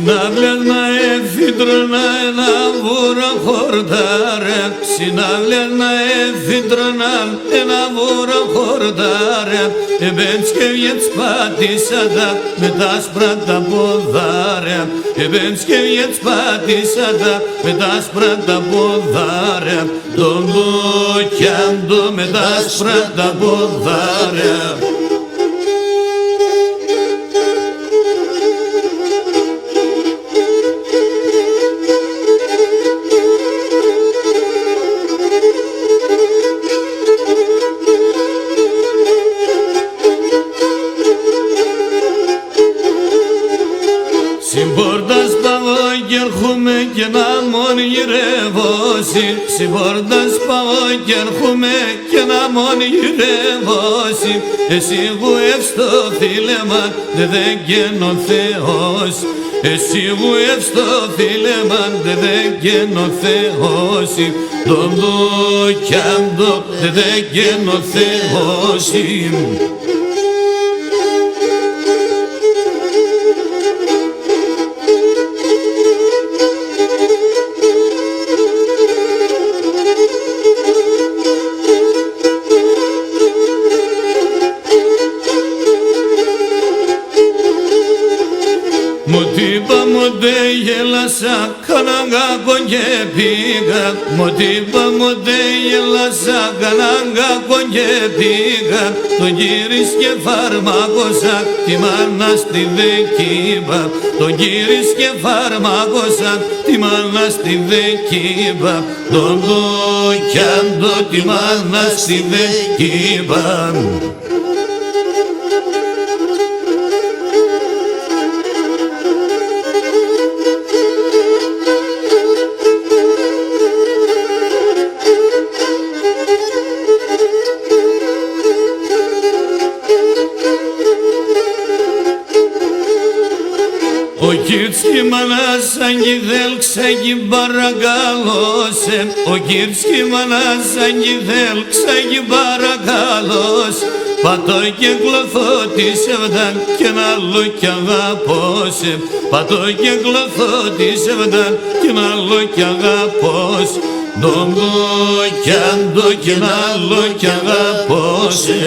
Συναυλές να εφήτρωνα ένα βούρο χορτάρε, συναυλές να εφήτρωνα ένα βούρο χορτάρε, εμπέντς και βιέτς πατήσατα με τα άσπρα τα ποδάρε, εμπέντς και βιέτς πατήσατα με τα άσπρα τα ποδάρε, τον λουκιάντο με τα άσπρα τα ποδάρε. Συμπόρτας πάω και έρχομαι και να μον γυρεύωσι, συμπόρτας πάω και έρχομαι και να μον γυρεύωσι, εσύ που εύστο φίλεμα δεν γένω Θεός, εσύ που εύστο φίλεμα δεν γένω Θεός, τον λουκιάντο δεν γένω Θεός. Μου τύπα μου δε γέλασα, κανέναν κακό και πήγα. Μου τύπα μου δε γέλασα, κανέναν κακό και πήγα. Τον γύρις και φαρμάκωσα, τη μάνα στη δεκίμπα. Τον γύρις και φαρμάκωσα, τη μάνα στη δεκίμπα. Τον λουκιάντο, τη μάνα στη δεκίμπα. Ο Κύρσκι μανάς αγγιδέλ ξαγι παρακαλώσε, ο Κύρσκι μανάς αγγιδέλ ξαγι παρακαλώσε, πατώ και κλωθώ τη σεβδάν κι ένα άλλο κι αγαπώσε, πατώ και κλωθώ τη σεβδάν κι ένα άλλο κι αγαπώσε, τον λουκιάντο κι ένα άλλο κι αγαπώσε.